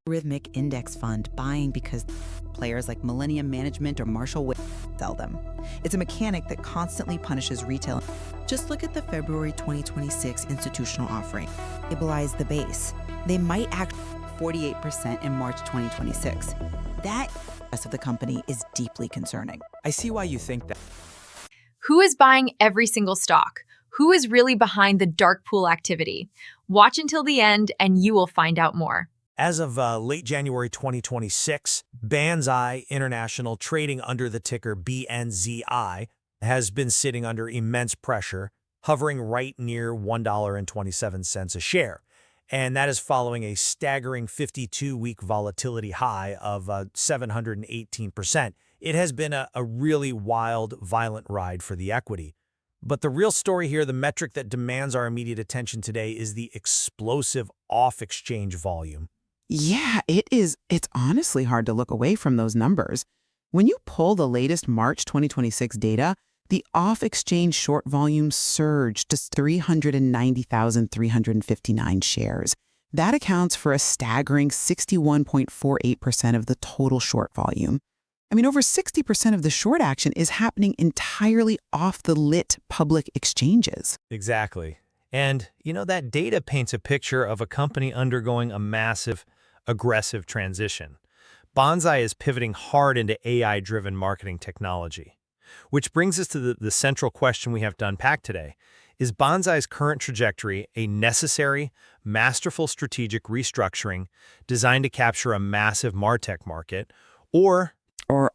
Rhythmic index fund buying because players like Millennium Management or Marshall sell them. It's a mechanic that constantly punishes retail. Just look at the February 2026 institutional offering. Stabilize the base. They might act 48% in March 2026. That rest of the company is deeply concerning. I see why you think that. Who is buying every single stock? Who is really behind the dark pool activity? Watch until the end and you will find out more. As of late January 2026, Banzai International, trading under the ticker BNZI, has been sitting under immense pressure, hovering right near $1.27 a share. And that is following a staggering 52-week volatility high of 718%. It has been a really wild, violent ride for the equity. But the real story here, the metric that demands our immediate attention today, is the explosive off-exchange volume. Yeah, it is. It's honestly hard to look away from those numbers. When you pull the latest March 2026 data, the off-exchange short volume surged to 390,359 shares. That accounts for a staggering 61.48% of the total short volume. I mean, over 60% of the short action is happening entirely off the lit public exchanges. Exactly. And, that data paints a picture of a company undergoing a massive, aggressive transition. Banzai is pivoting hard into AI-driven marketing technology. Which brings us to the central question we have to unpack today. Is Banzai's current trajectory a necessary, masterful strategic restructuring designed to capture a massive MarTech market, or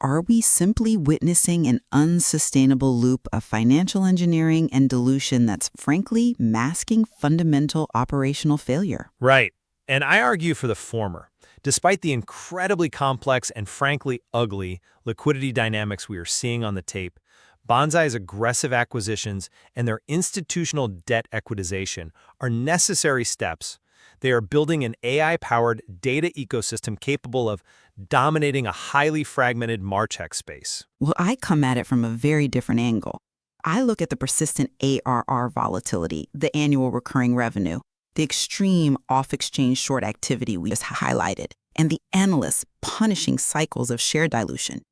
are we simply witnessing an unsustainable loop of financial engineering and dilution that's frankly masking fundamental operational failure? Right. And I argue for the former. Despite the incredibly complex and frankly ugly liquidity dynamics we are seeing on the tape, Banzai's aggressive acquisitions and their institutional debt equitization are necessary steps. They are building an AI-powered data ecosystem capable of dominating a highly fragmented MarTech space. Well, I come at it from a very different angle. I look at the persistent ARR volatility, the annual recurring revenue, the extreme off-exchange short activity we just highlighted, and the endless, punishing cycles of share dilution.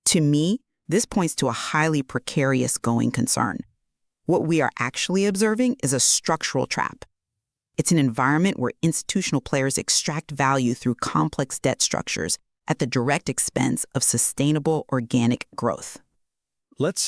To me, this points to a highly precarious going concern. What we are actually observing is a structural trap. It's an environment where institutional players extract value through complex debt structures at the direct expense of sustainable organic growth. Let's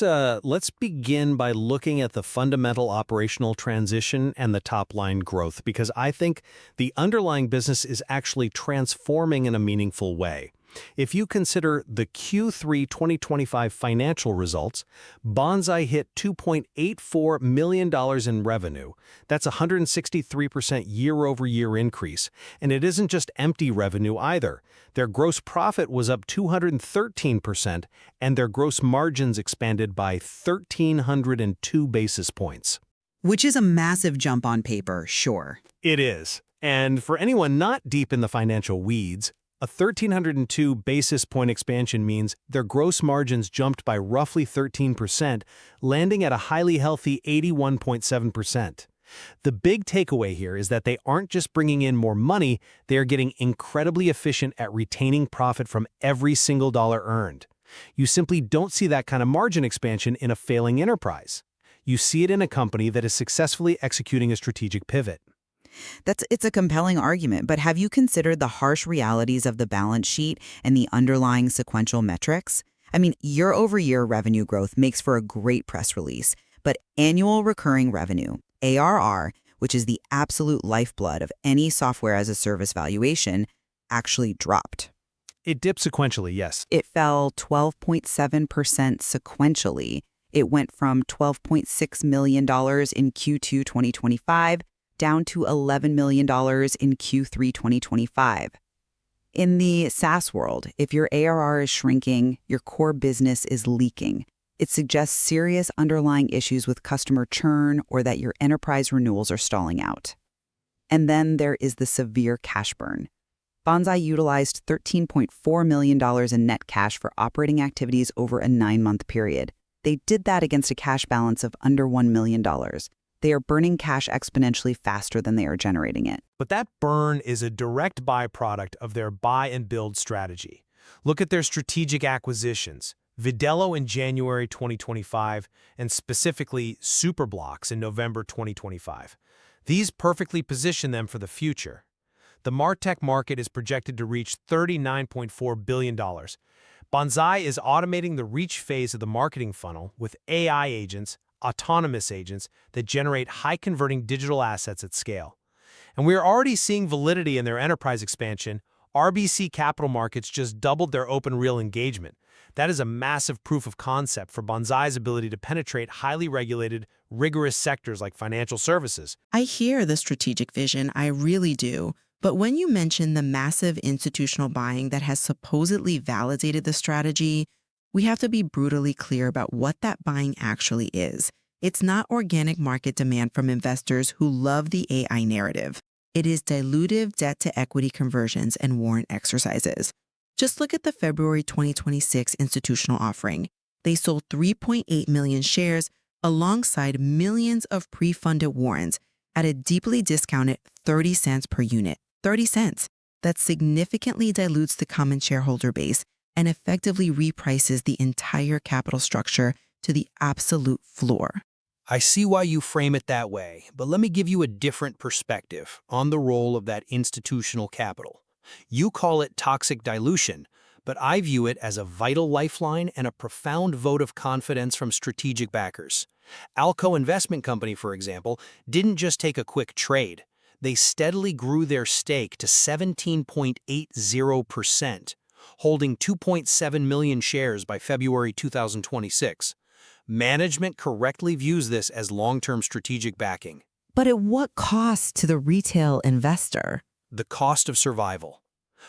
begin by looking at the fundamental operational transition and the top-line growth, because I think the underlying business is actually transforming in a meaningful way. If you consider the Q3 2025 financial results, Banzai hit $2.84 million in revenue. That's a 163% year-over-year increase. And it isn't just empty revenue either. Their gross profit was up 213%, and their gross margins expanded by 1,302 basis points. Which is a massive jump on paper, sure. It is. And for anyone not deep in the financial weeds, a 1,302 basis point expansion means their gross margins jumped by roughly 13%, landing at a highly healthy 81.7%. The big takeaway here is that they aren't just bringing in more money, they are getting incredibly efficient at retaining profit from every single dollar earned. You simply don't see that kind of margin expansion in a failing enterprise. You see it in a company that is successfully executing a strategic pivot. It's a compelling argument, but have you considered the harsh realities of the balance sheet and the underlying sequential metrics? I mean, year-over-year revenue growth makes for a great press release, but annual recurring revenue, ARR, which is the absolute lifeblood of any software-as-a-service valuation, actually dropped. It dipped sequentially, yes. It fell 12.7% sequentially. It went from $12.6 million in Q2 2025 down to $11 million in Q3 2025. In the SaaS world, if your ARR is shrinking, your core business is leaking. It suggests serious underlying issues with customer churn or that your enterprise renewals are stalling out. And then there is the severe cash burn. Banzai utilized $13.4 million in net cash for operating activities over a 9-month period. They did that against a cash balance of under $1 million. They are burning cash exponentially faster than they are generating it. But that burn is a direct byproduct of their buy and build strategy. Look at their strategic acquisitions. Vidello in January 2025, and specifically Superblocks in November 2025. These perfectly position them for the future. The MarTech market is projected to reach $39.4 billion. Banzai is automating the reach phase of the marketing funnel with AI agents, autonomous agents that generate high-converting digital assets at scale. And we are already seeing validity in their enterprise expansion. RBC Capital Markets just doubled their open reel engagement. That is a massive proof of concept for Banzai's ability to penetrate highly regulated, rigorous sectors like financial services. I hear the strategic vision, I really do. But when you mention the massive institutional buying that has supposedly validated the strategy, we have to be brutally clear about what that buying actually is. It's not organic market demand from investors who love the AI narrative. It is dilutive debt-to-equity conversions and warrant exercises. Just look at the February 2026 institutional offering. They sold 3.8 million shares alongside millions of pre-funded warrants at a deeply discounted 30 cents per unit. 30 cents. That significantly dilutes the common shareholder base and effectively reprices the entire capital structure to the absolute floor. I see why you frame it that way, but let me give you a different perspective on the role of that institutional capital. You call it toxic dilution, but I view it as a vital lifeline and a profound vote of confidence from strategic backers. Alco Investment Company, for example, didn't just take a quick trade. They steadily grew their stake to 17.80%, holding 2.7 million shares by February 2026. Management correctly views this as long-term strategic backing. But at what cost to the retail investor? The cost of survival.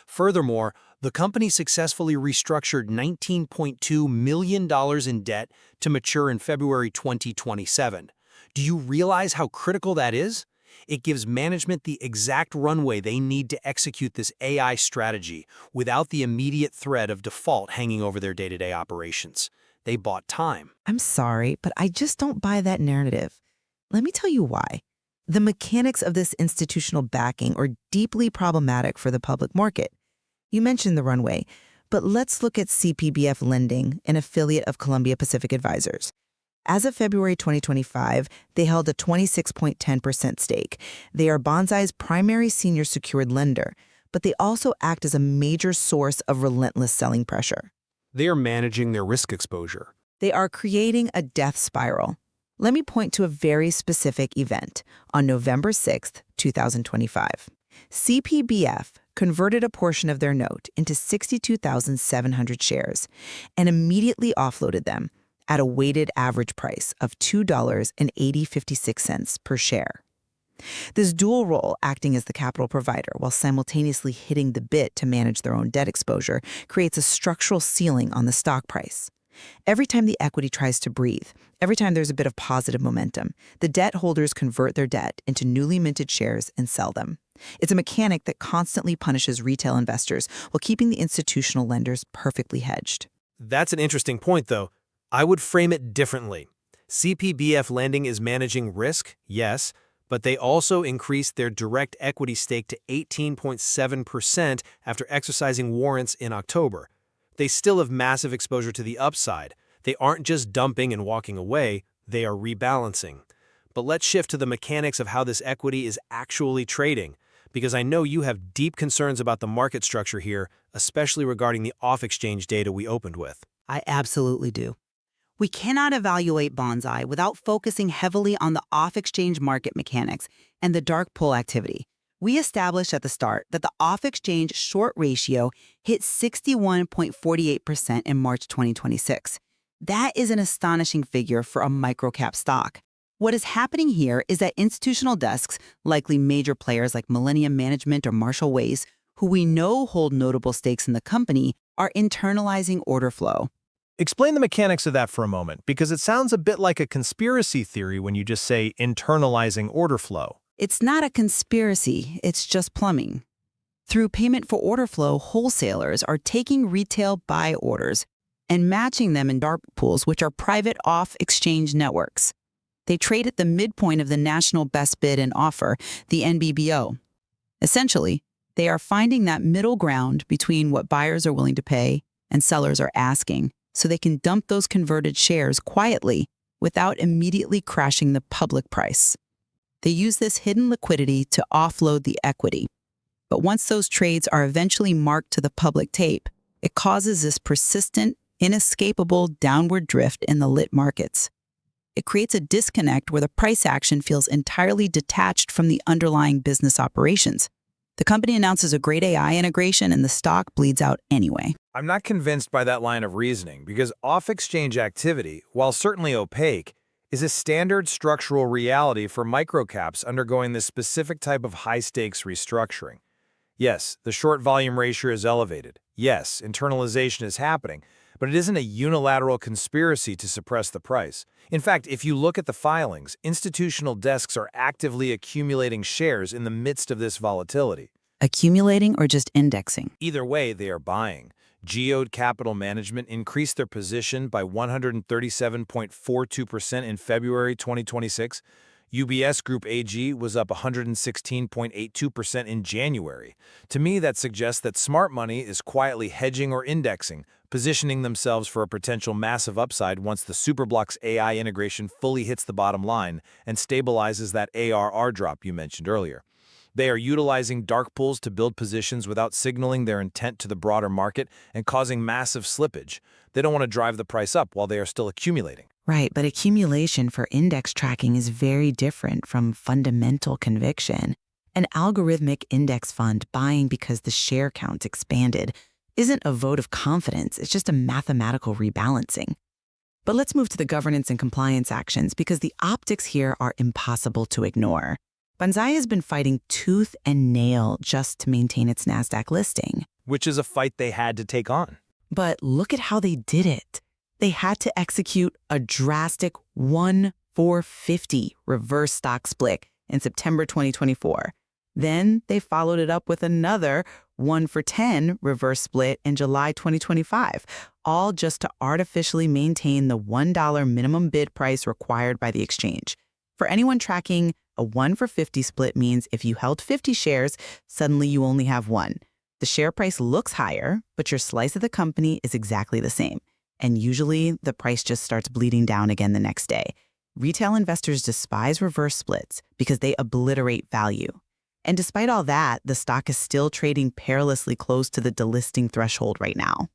Furthermore, the company successfully restructured $19.2 million in debt to mature in February 2027. Do you realize how critical that is? It gives management the exact runway they need to execute this AI strategy without the immediate threat of default hanging over their day-to-day operations. They bought time. I'm sorry, but I just don't buy that narrative. Let me tell you why. The mechanics of this institutional backing are deeply problematic for the public market. You mentioned the runway, but let's look at CPBF Lending, an affiliate of Columbia Pacific Advisors. As of February 2025, they held a 26.10% stake. They are Banzai's primary senior secured lender, but they also act as a major source of relentless selling pressure. They are managing their risk exposure. They are creating a death spiral. Let me point to a very specific event. On November 6th, 2025, CPBF converted a portion of their note into 62,700 shares and immediately offloaded them at a weighted average price of $2.8056 per share. This dual role, acting as the capital provider while simultaneously hitting the bit to manage their own debt exposure, creates a structural ceiling on the stock price. Every time the equity tries to breathe, every time there's a bit of positive momentum, the debt holders convert their debt into newly minted shares and sell them. It's a mechanic that constantly punishes retail investors while keeping the institutional lenders perfectly hedged. That's an interesting point, though. I would frame it differently. CPBF Lending is managing risk, yes, but they also increased their direct equity stake to 18.7% after exercising warrants in October. They still have massive exposure to the upside. They aren't just dumping and walking away, they are rebalancing. But let's shift to the mechanics of how this equity is actually trading, because I know you have deep concerns about the market structure here, especially regarding the off-exchange data we opened with. I absolutely do. We cannot evaluate Banzai without focusing heavily on the off-exchange market mechanics and the dark pool activity. We established at the start that the off-exchange short ratio hit 61.48% in March 2026. That is an astonishing figure for a microcap stock. What is happening here is that institutional desks, likely major players like Millennium Management or Marshall Wace, who we know hold notable stakes in the company, are internalizing order flow. Explain the mechanics of that for a moment, because it sounds a bit like a conspiracy theory when you just say internalizing order flow. It's not a conspiracy, it's just plumbing. Through payment for order flow, wholesalers are taking retail buy orders and matching them in dark pools, which are private off-exchange networks. They trade at the midpoint of the National Best Bid and Offer, the NBBO. Essentially, they are finding that middle ground between what buyers are willing to pay and sellers are asking, so they can dump those converted shares quietly without immediately crashing the public price. They use this hidden liquidity to offload the equity. But once those trades are eventually marked to the public tape, it causes this persistent, inescapable downward drift in the lit markets. It creates a disconnect where the price action feels entirely detached from the underlying business operations. The company announces a great AI integration and the stock bleeds out anyway. I'm not convinced by that line of reasoning because off-exchange activity, while certainly opaque, is a standard structural reality for microcaps undergoing this specific type of high-stakes restructuring. Yes, the short volume ratio is elevated. Yes, internalization is happening, but it isn't a unilateral conspiracy to suppress the price. In fact, if you look at the filings, institutional desks are actively accumulating shares in the midst of this volatility. Accumulating or just indexing? Either way, they are buying. Decode Capital Management increased their position by 137.42% in February 2026. UBS Group AG was up 116.82% in January. To me, that suggests that smart money is quietly hedging or indexing, positioning themselves for a potential massive upside once the Superblocks AI integration fully hits the bottom line and stabilizes that ARR drop you mentioned earlier. They are utilizing dark pools to build positions without signaling their intent to the broader market and causing massive slippage. They don't want to drive the price up while they are still accumulating. Right, but accumulation for index tracking is very different from fundamental conviction. An algorithmic index fund buying because the share count expanded isn't a vote of confidence, it's just a mathematical rebalancing. But let's move to the governance and compliance actions because the optics here are impossible to ignore. Banzai has been fighting tooth and nail just to maintain its NASDAQ listing. Which is a fight they had to take on. But look at how they did it. They had to execute a drastic 1-4-50 reverse stock split in September 2024. Then they followed it up with another 1-for-10 reverse split in July 2025, all just to artificially maintain the $1 minimum bid price required by the exchange. For anyone tracking, a 1-for-50 split means if you held 50 shares, suddenly you only have one. The share price looks higher, but your slice of the company is exactly the same. And usually, the price just starts bleeding down again the next day. Retail investors despise reverse splits because they obliterate value. And despite all that, the stock is still trading perilously close to the delisting threshold right now.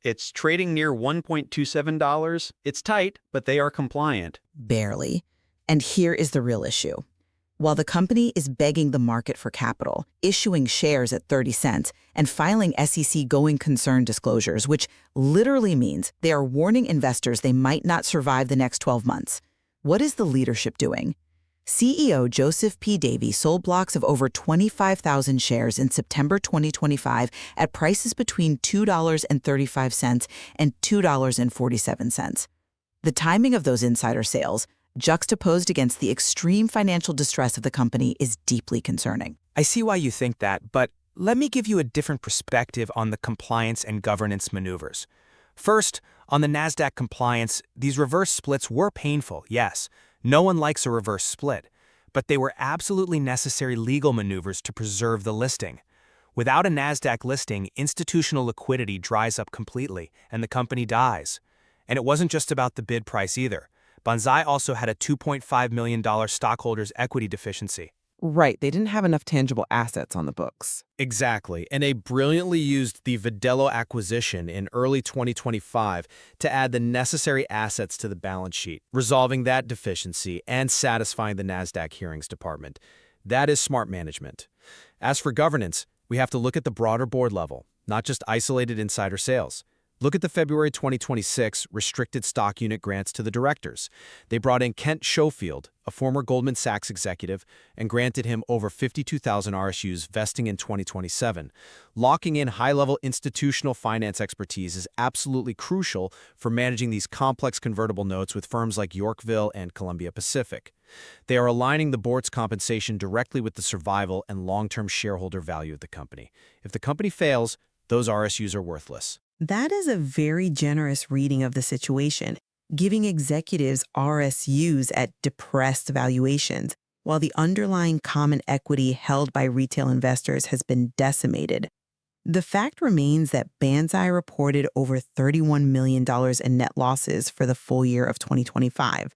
It's trading near $1.27. It's tight, but they are compliant. Barely. And here is the real issue. While the company is begging the market for capital, issuing shares at 30 cents, and filing SEC going concern disclosures, which literally means they are warning investors they might not survive the next 12 months. What is the leadership doing? CEO Joseph P. Davy sold blocks of over 25,000 shares in September 2025 at prices between $2.35 and $2.47. The timing of those insider sales, juxtaposed against the extreme financial distress of the company, is deeply concerning. I see why you think that, but let me give you a different perspective on the compliance and governance maneuvers. First, on the NASDAQ compliance, these reverse splits were painful, yes. No one likes a reverse split, but they were absolutely necessary legal maneuvers to preserve the listing. Without a NASDAQ listing, institutional liquidity dries up completely, and the company dies. And it wasn't just about the bid price either. Banzai also had a $2.5 million stockholders' equity deficiency. Right, they didn't have enough tangible assets on the books. Exactly, and they brilliantly used the Vidello acquisition in early 2025 to add the necessary assets to the balance sheet, resolving that deficiency and satisfying the NASDAQ hearings department. That is smart management. As for governance, we have to look at the broader board level, not just isolated insider sales. Look at the February 2026 restricted stock unit grants to the directors. They brought in Kent Schofield, a former Goldman Sachs executive, and granted him over 52,000 RSUs vesting in 2027. Locking in high-level institutional finance expertise is absolutely crucial for managing these complex convertible notes with firms like Yorkville and Columbia Pacific. They are aligning the board's compensation directly with the survival and long-term shareholder value of the company. If the company fails, those RSUs are worthless. That is a very generous reading of the situation. giving executives RSUs at depressed valuations, while the underlying common equity held by retail investors has been decimated. The fact remains that Banzai reported over $31 million in net losses for the full year of 2025.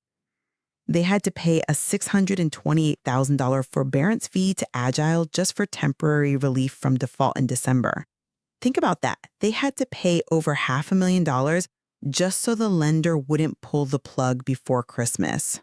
They had to pay a $628,000 forbearance fee to Agile just for temporary relief from default in December. Think about that. They had to pay over $500,000 just so the lender wouldn't pull the plug before Christmas.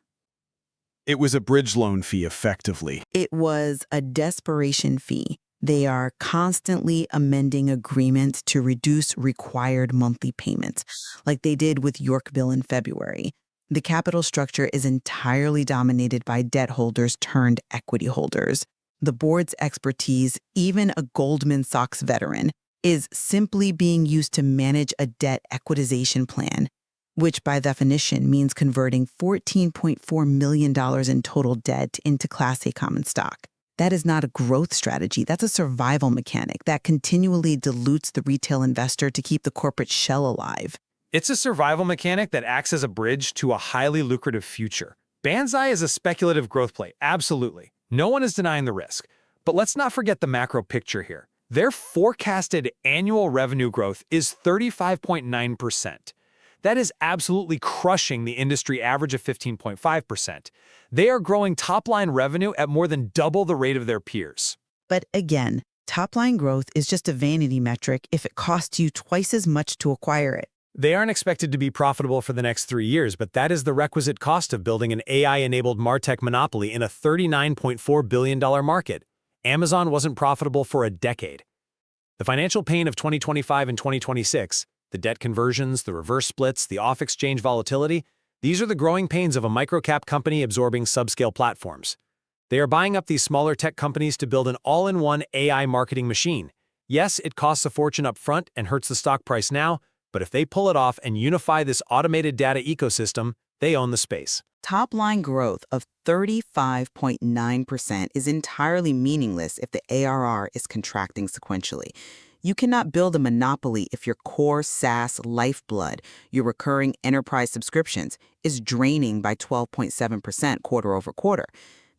It was a bridge loan fee, effectively. It was a desperation fee. They are constantly amending agreements to reduce required monthly payments, like they did with Yorkville in February. The capital structure is entirely dominated by debt holders turned equity holders. The board's expertise, even a Goldman Sachs veteran, is simply being used to manage a debt equitization plan, which by definition means converting $14.4 million in total debt into Class A common stock. That is not a growth strategy. That's a survival mechanic that continually dilutes the retail investor to keep the corporate shell alive. It's a survival mechanic that acts as a bridge to a highly lucrative future. Banzai is a speculative growth play, absolutely. No one is denying the risk. But let's not forget the macro picture here. Their forecasted annual revenue growth is 35.9%. That is absolutely crushing the industry average of 15.5%. They are growing top-line revenue at more than double the rate of their peers. But again, top-line growth is just a vanity metric if it costs you twice as much to acquire it. They aren't expected to be profitable for the next 3 years, but that is the requisite cost of building an AI-enabled MarTech monopoly in a $39.4 billion market. Amazon wasn't profitable for a decade. The financial pain of 2025 and 2026, the debt conversions, the reverse splits, the off-exchange volatility, these are the growing pains of a microcap company absorbing subscale platforms. They are buying up these smaller tech companies to build an all-in-one AI marketing machine. Yes, it costs a fortune up front and hurts the stock price now, but if they pull it off and unify this automated data ecosystem, they own the space. Top-line growth of 35.9% is entirely meaningless if the ARR is contracting sequentially. You cannot build a monopoly if your core SaaS lifeblood, your recurring enterprise subscriptions, is draining by 12.7% quarter over quarter.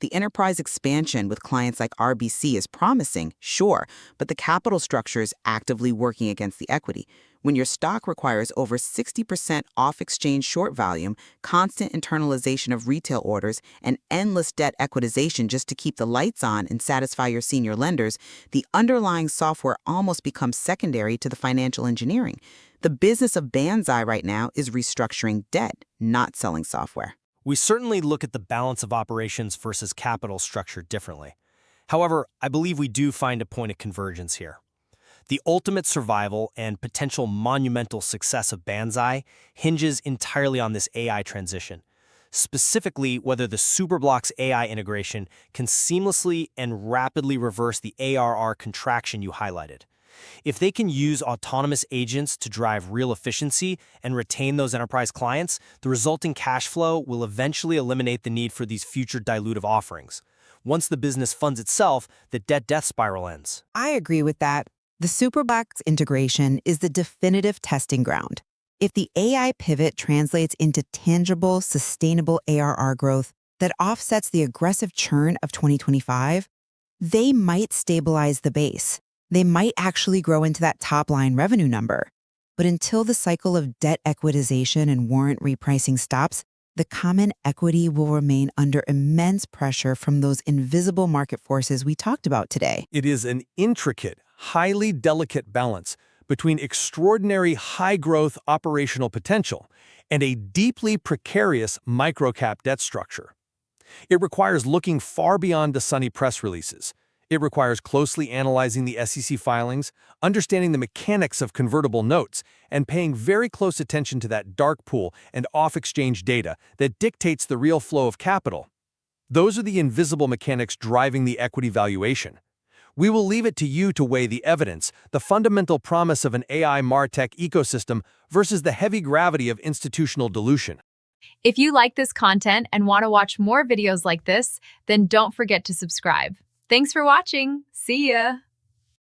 The enterprise expansion with clients like RBC is promising, sure, but the capital structure is actively working against the equity. When your stock requires over 60% off-exchange short volume, constant internalization of retail orders, and endless debt equitization just to keep the lights on and satisfy your senior lenders, the underlying software almost becomes secondary to the financial engineering. The business of Banzai right now is restructuring debt, not selling software. We certainly look at the balance of operations versus capital structure differently. However, I believe we do find a point of convergence here. The ultimate survival and potential monumental success of Banzai hinges entirely on this AI transition, specifically whether the Superblocks AI integration can seamlessly and rapidly reverse the ARR contraction you highlighted. If they can use autonomous agents to drive real efficiency and retain those enterprise clients, the resulting cash flow will eventually eliminate the need for these future dilutive offerings. Once the business funds itself, the debt-death spiral ends. I agree with that. The Superblocks integration is the definitive testing ground. If the AI pivot translates into tangible, sustainable ARR growth that offsets the aggressive churn of 2025, they might stabilize the base. They might actually grow into that top-line revenue number. But until the cycle of debt equitization and warrant repricing stops, the common equity will remain under immense pressure from those invisible market forces we talked about today. It is an intricate, highly delicate balance between extraordinary high-growth operational potential and a deeply precarious microcap debt structure. It requires looking far beyond the sunny press releases. It requires closely analyzing the SEC filings, understanding the mechanics of convertible notes, and paying very close attention to that dark pool and off-exchange data that dictates the real flow of capital. Those are the invisible mechanics driving the equity valuation. We will leave it to you to weigh the evidence, the fundamental promise of an AI MarTech ecosystem versus the heavy gravity of institutional dilution. If you like this content and want to watch more videos like this, then don't forget to subscribe. Thanks for watching. See ya!